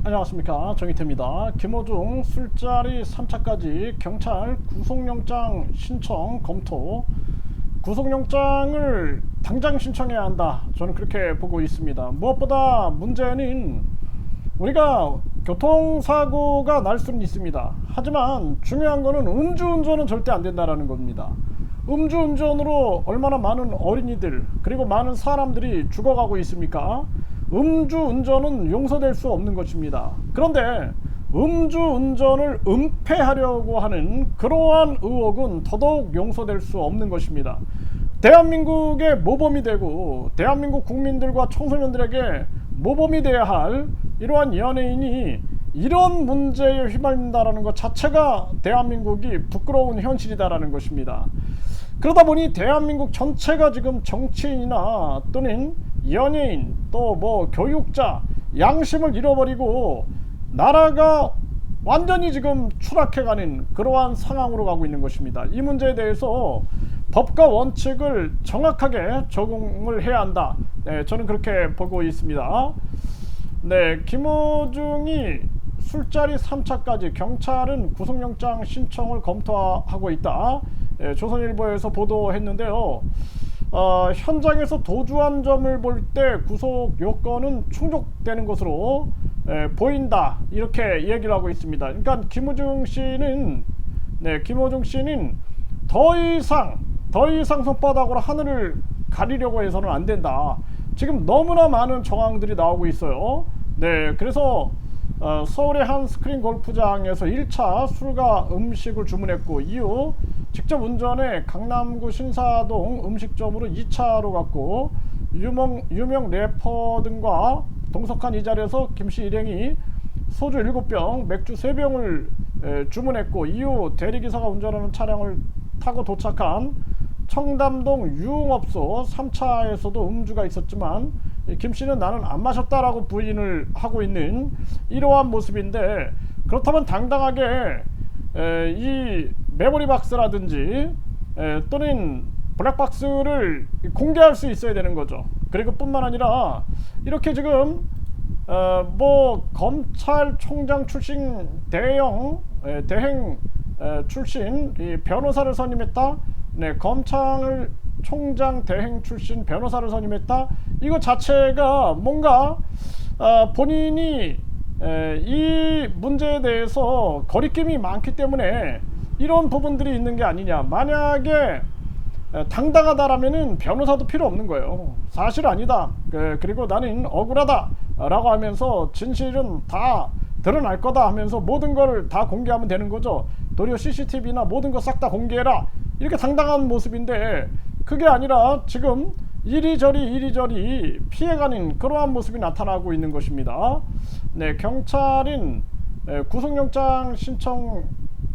안녕하십니까, 정희태입니다. 김호중 술자리 3차까지 경찰 구속영장 신청 검토. 구속영장을 당장 신청해야 한다, 저는 그렇게 보고 있습니다. 무엇보다 문제는 우리가 교통사고가 날 수는 있습니다. 하지만 중요한 거는 음주운전은 절대 안 된다라는 겁니다. 음주운전으로 얼마나 많은 어린이들 그리고 많은 사람들이 죽어가고 있습니까? 음주운전은 용서될 수 없는 것입니다. 그런데 음주운전을 은폐하려고 하는 그러한 의혹은 더더욱 용서될 수 없는 것입니다. 대한민국의 모범이 되고 대한민국 국민들과 청소년들에게 모범이 되어야 할 이러한 연예인이 이런 문제에 휘말린다는 것 자체가 대한민국이 부끄러운 현실이다라는 것입니다. 그러다 보니 대한민국 전체가 지금 정치인이나 또는 연예인 또 뭐 교육자 양심을 잃어버리고 나라가 완전히 지금 추락해가는 그러한 상황으로 가고 있는 것입니다. 이 문제에 대해서 법과 원칙을 정확하게 적용을 해야 한다. 네, 저는 그렇게 보고 있습니다. 네, 김호중이 술자리 3차까지 경찰은 구속영장 신청을 검토하고 있다. 조선일보에서 보도했는데요. 현장에서 도주한 점을 볼 때 구속 요건은 충족되는 것으로 보인다, 이렇게 얘기를 하고 있습니다. 그러니까 김호중 씨는 더 이상 손바닥으로 하늘을 가리려고 해서는 안 된다. 지금 너무나 많은 정황들이 나오고 있어요. 네, 그래서 서울의 한 스크린 골프장에서 1차 술과 음식을 주문했고 이후 직접 운전해 강남구 신사동 음식점으로 2차로 갔고 유명 래퍼 등과 동석한 이 자리에서 김씨 일행이 소주 7병, 맥주 3병을 주문했고 이후 대리기사가 운전하는 차량을 타고 도착한 청담동 유흥업소 3차에서도 음주가 있었지만 김씨는 나는 안 마셨다라고 부인을 하고 있는 이러한 모습인데, 그렇다면 당당하게 이 메모리박스라든지 또는 블랙박스를 공개할 수 있어야 되는 거죠. 그리고 뿐만 아니라 이렇게 지금 뭐 검찰총장 출신 대행 출신 이 변호사를 선임했다. 네, 검찰총장 대행 출신 변호사를 선임했다. 이거 자체가 뭔가 본인이 이 문제에 대해서 거리낌이 많기 때문에 이런 부분들이 있는 게 아니냐. 만약에 당당하다라면은 변호사도 필요 없는 거예요. 사실 아니다. 그리고 나는 억울하다 라고 하면서 진실은 다 드러날 거다 하면서 모든 걸 다 공개하면 되는 거죠. 도리어 CCTV나 모든 거 싹 다 공개해라, 이렇게 당당한 모습인데 그게 아니라 지금 이리저리 피해가는 그러한 모습이 나타나고 있는 것입니다. 네, 경찰인 구속영장 신청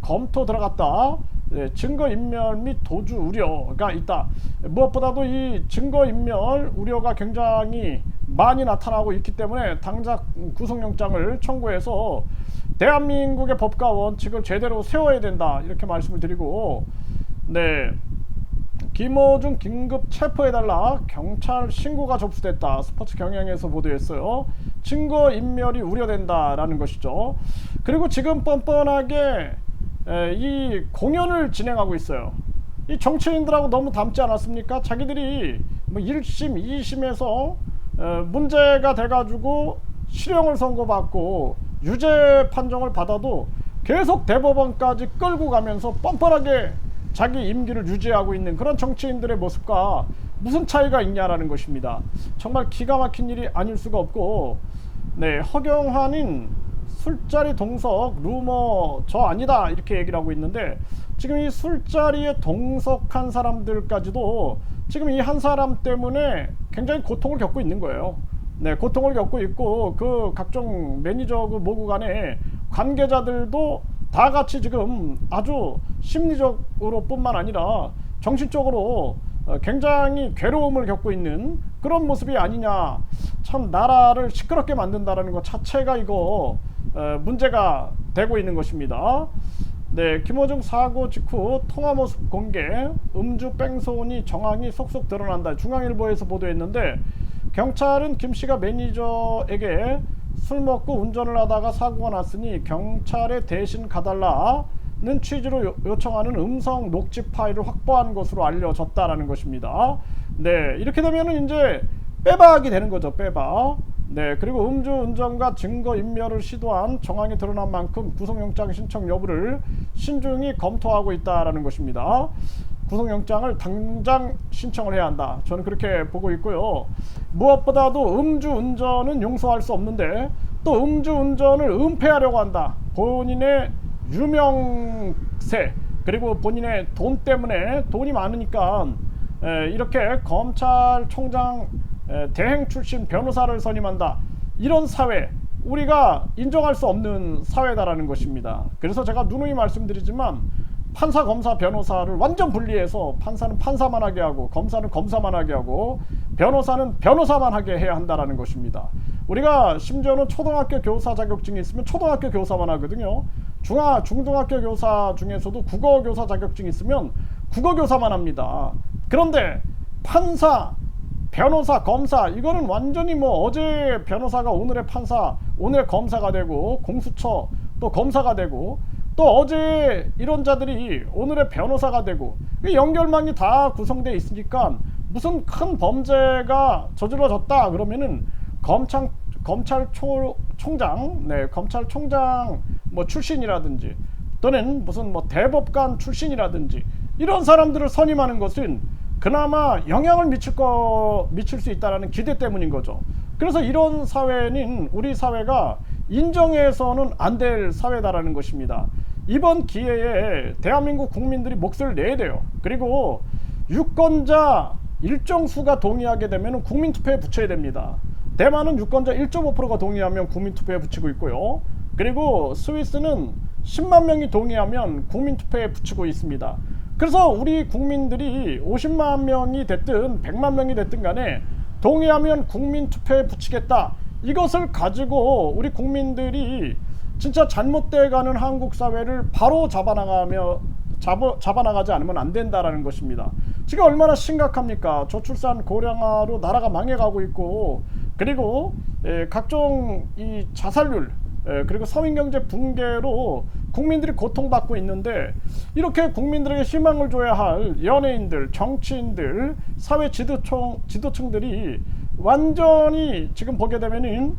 검토 들어갔다. 네, 증거인멸 및 도주 우려가 있다. 무엇보다도 이 증거인멸 우려가 굉장히 많이 나타나고 있기 때문에 당장 구속영장을 청구해서 대한민국의 법과 원칙을 제대로 세워야 된다, 이렇게 말씀을 드리고, 네, 김호중 긴급 체포해달라 경찰 신고가 접수됐다. 스포츠 경향에서 보도했어요. 증거인멸이 우려된다라는 것이죠. 그리고 지금 뻔뻔하게 이 공연을 진행하고 있어요. 이 정치인들하고 너무 닮지 않았습니까? 자기들이 뭐 1심, 2심에서 문제가 돼가지고 실형을 선고받고 유죄 판정을 받아도 계속 대법원까지 끌고 가면서 뻔뻔하게 자기 임기를 유지하고 있는 그런 정치인들의 모습과 무슨 차이가 있냐라는 것입니다. 정말 기가 막힌 일이 아닐 수가 없고, 네, 허경환인 술자리 동석 루머 저 아니다, 이렇게 얘기를 하고 있는데 지금 이 술자리에 동석한 사람들까지도 지금 이 한 사람 때문에 굉장히 고통을 겪고 있는 거예요. 네, 고통을 겪고 있고 그 각종 매니저고 뭐고 간에 관계자들도 다 같이 지금 아주 심리적으로 뿐만 아니라 정신적으로 굉장히 괴로움을 겪고 있는 그런 모습이 아니냐. 참 나라를 시끄럽게 만든다는 것 자체가 이거 문제가 되고 있는 것입니다. 네, 김호중 사고 직후 통화 모습 공개, 음주 뺑소니 정황이 속속 드러난다. 중앙일보에서 보도했는데 경찰은 김씨가 매니저에게 술 먹고 운전을 하다가 사고가 났으니 경찰에 대신 가달라는 취지로 요청하는 음성 녹취 파일을 확보한 것으로 알려졌다라는 것입니다. 네, 이렇게 되면은 이제 빼박이 되는 거죠. 빼박. 네, 그리고 음주운전과 증거인멸을 시도한 정황이 드러난 만큼 구속영장 신청 여부를 신중히 검토하고 있다라는 것입니다. 구속영장을 당장 신청을 해야 한다. 저는 그렇게 보고 있고요. 무엇보다도 음주운전은 용서할 수 없는데 또 음주운전을 은폐하려고 한다. 본인의 유명세 그리고 본인의 돈 때문에 돈이 많으니까 이렇게 검찰총장 대행 출신 변호사를 선임한다. 이런 사회 우리가 인정할 수 없는 사회다라는 것입니다. 그래서 제가 누누이 말씀드리지만 판사, 검사, 변호사를 완전 분리해서 판사는 판사만 하게 하고 검사는 검사만 하게 하고 변호사는 변호사만 하게 해야 한다라는 것입니다. 우리가 심지어는 초등학교 교사 자격증이 있으면 초등학교 교사만 하거든요. 중등학교 교사 중에서도 국어교사 자격증이 있으면 국어교사만 합니다. 그런데 판사, 변호사, 검사 이거는 완전히 뭐 어제 변호사가 오늘의 판사, 오늘 검사가 되고 공수처 또 검사가 되고 또 어제 이런 자들이 오늘의 변호사가 되고 연결망이 다 구성되어 있으니까 무슨 큰 범죄가 저질러졌다 그러면은 검찰총장, 네, 검찰총장 뭐 출신이라든지 또는 무슨 뭐 대법관 출신이라든지 이런 사람들을 선임하는 것은 그나마 영향을 미칠 수 있다는 기대 때문인 거죠. 그래서 이런 사회는 우리 사회가 인정해서는 안 될 사회다라는 것입니다. 이번 기회에 대한민국 국민들이 목소리를 내야 돼요. 그리고 유권자 일정 수가 동의하게 되면 국민투표에 붙여야 됩니다. 대만은 유권자 1.5%가 동의하면 국민투표에 붙이고 있고요. 그리고 스위스는 10만 명이 동의하면 국민투표에 붙이고 있습니다. 그래서 우리 국민들이 50만 명이 됐든 100만 명이 됐든 간에 동의하면 국민투표에 붙이겠다. 이것을 가지고 우리 국민들이 진짜 잘못돼가는 한국 사회를 바로 잡아나가지 않으면 안 된다라는 것입니다. 지금 얼마나 심각합니까? 저출산 고령화로 나라가 망해가고 있고 그리고 각종 이 자살률 그리고 서민경제 붕괴로 국민들이 고통받고 있는데 이렇게 국민들에게 희망을 줘야 할 연예인들, 정치인들, 사회 지도층들이 완전히 지금 보게 되면은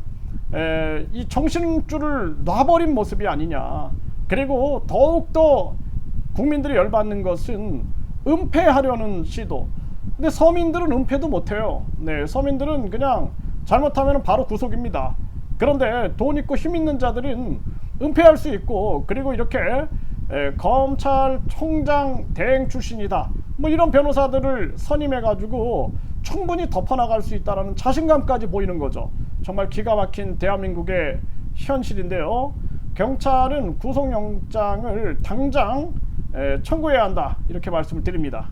이 정신줄을 놔버린 모습이 아니냐. 그리고 더욱더 국민들이 열받는 것은 은폐하려는 시도. 근데 서민들은 은폐도 못해요. 네, 서민들은 그냥 잘못하면 바로 구속입니다. 그런데 돈 있고 힘 있는 자들은 은폐할 수 있고 그리고 이렇게 검찰총장 대행 출신이다 뭐 이런 변호사들을 선임해 가지고 충분히 덮어나갈 수 있다는 자신감까지 보이는 거죠. 정말 기가 막힌 대한민국의 현실인데요. 경찰은 구속영장을 당장 청구해야 한다 이렇게 말씀을 드립니다.